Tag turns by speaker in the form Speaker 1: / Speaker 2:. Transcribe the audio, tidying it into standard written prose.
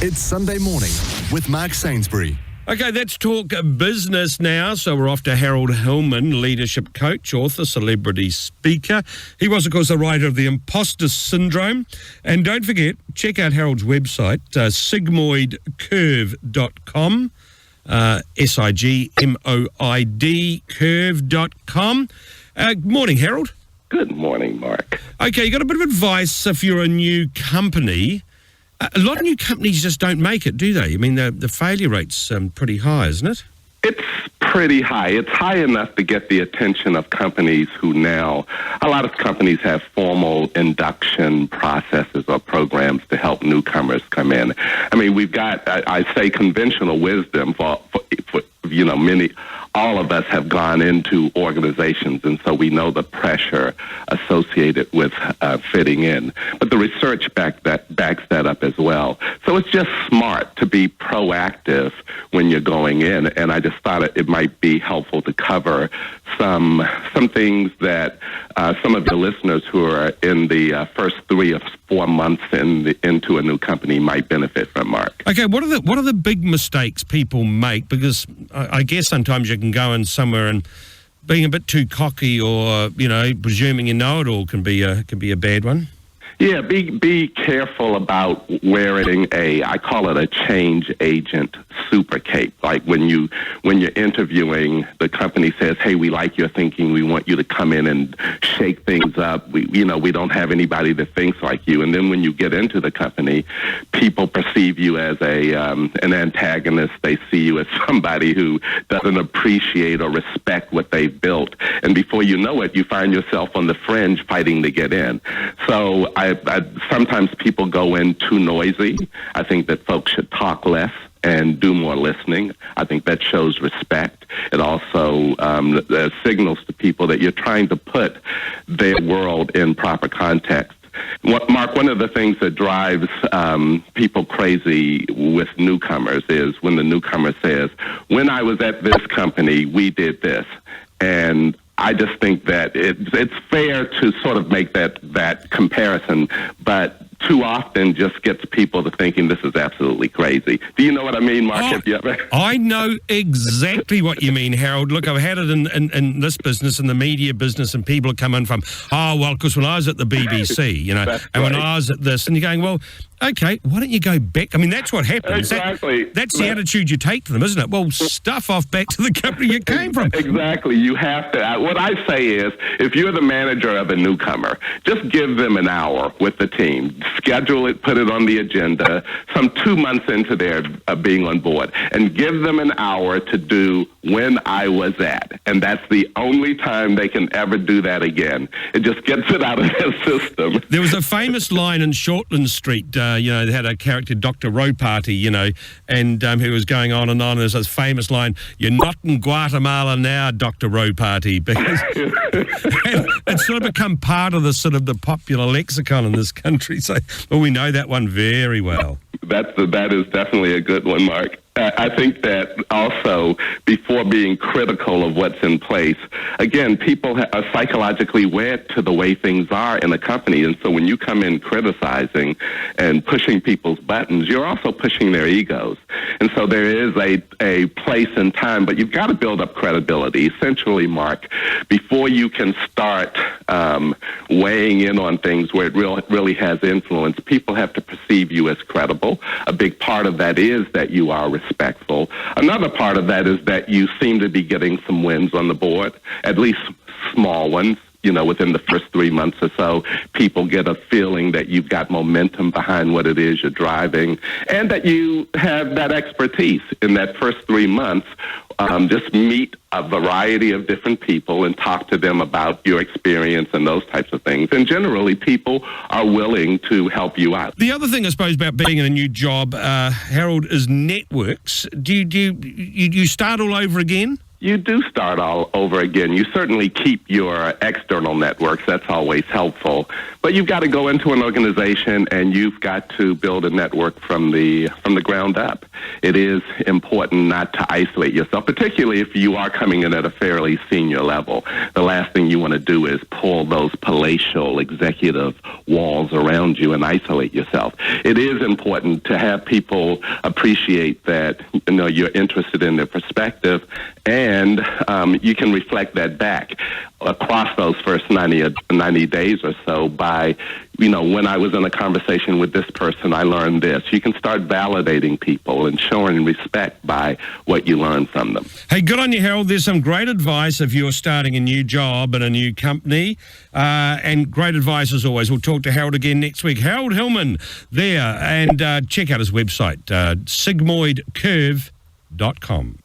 Speaker 1: It's Sunday morning with Mark Sainsbury.
Speaker 2: Okay, let's talk business now. So we're off to Harold Hillman, leadership coach, author, celebrity speaker. He was, of course, the writer of The Imposter Syndrome. And don't forget, check out Harold's website, sigmoidcurve.com, SIGMOID curve.com. Good morning, Harold.
Speaker 3: Good morning, Mark.
Speaker 2: Okay, you got a bit of advice if you're a new company. A lot of new companies just don't make it, do they? I mean, the failure rate's pretty high, isn't it?
Speaker 3: It's pretty high. It's high enough to get the attention of companies who now, a lot of companies have formal induction processes or programs to help newcomers come in. I mean, we've got, I say conventional wisdom for all of us have gone into organizations, and so we know the pressure associated with fitting in. But the research backs that up as well. So it's just smart to be proactive when you're going in, and I just thought it might be helpful to cover some things that some of your listeners who are in the first 3 or 4 months into a new company might benefit from, Mark.
Speaker 2: Okay, what are the big mistakes people make? Because I guess sometimes you can go in somewhere and being a bit too cocky or, presuming you know it all can be a bad one.
Speaker 3: Yeah, be careful about wearing I call it a change agent super cape. Like when you're interviewing, the company says, "Hey, we like your thinking. We want you to come in and shake things up. We don't have anybody that thinks like you." And then when you get into the company, people perceive you as an antagonist. They see you as somebody who doesn't appreciate or respect what they've built. And before you know it, you find yourself on the fringe fighting to get in. So sometimes people go in too noisy. I think that folks should talk less and do more listening. I think that shows respect. It also signals to people that you're trying to put their world in proper context. Mark, one of the things that drives people crazy with newcomers is when the newcomer says, "When I was at this company, we did this." And I just think that it's fair to sort of make that comparison, but too often just gets people to thinking this is absolutely crazy. Do you know what I mean, Mark?
Speaker 2: I know exactly what you mean, Harold. Look, I've had it in this business, in the media business, and people are coming from, because when I was at the BBC, and right. When I was at this, and you're going, well, okay, why don't you go back? I mean, that's what happens.
Speaker 3: Exactly.
Speaker 2: That's the attitude you take to them, isn't it? Well, stuff off back to the company you came from.
Speaker 3: Exactly. You have to. What I say is, if you're the manager of a newcomer, just give them an hour with the team. Schedule it, put it on the agenda, some 2 months into their being on board, and give them an hour to do "when I was at." And that's the only time they can ever do that again. It just gets it out of their system.
Speaker 2: There was a famous line in Shortland Street, they had a character, Dr. Roparty, and who was going on and on. There's this famous line, "You're not in Guatemala now, Dr. Roparty," because it's sort of become part of the popular lexicon in this country. So, we know that one very well.
Speaker 3: That is definitely a good one, Mark. I think that also, before being critical of what's in place, again, people are psychologically wed to the way things are in a company. And so when you come in criticizing and pushing people's buttons, you're also pushing their egos. And so there is a place and time, but you've got to build up credibility. Essentially, Mark, before you can start weighing in on things where it really has influence, people have to perceive you as credible. A big part of that is that you are respectful. Another part of that is that you seem to be getting some wins on the board, at least small ones. Within the first 3 months or so, people get a feeling that you've got momentum behind what it is you're driving, and that you have that expertise in that first 3 months. Just meet a variety of different people and talk to them about your experience and those types of things. And generally, people are willing to help you out.
Speaker 2: The other thing, I suppose, about being in a new job, Harold, is networks. Do you start all over again?
Speaker 3: You do start all over again. You certainly keep your external networks. That's always helpful. But you've got to go into an organization and you've got to build a network from the ground up. It is important not to isolate yourself, particularly if you are coming in at a fairly senior level. The last thing you want to do is pull those palatial executive walls around you and isolate yourself. It is important to have people appreciate that you're interested in their perspective, and you can reflect that back across those first 90 days or so by, when I was in a conversation with this person, I learned this. You can start validating people and showing respect by what you learn from them.
Speaker 2: Hey, good on you, Harold. There's some great advice if you're starting a new job in a new company, and great advice as always. We'll talk to Harold again next week. Harold Hillman there, and check out his website, sigmoidcurve.com.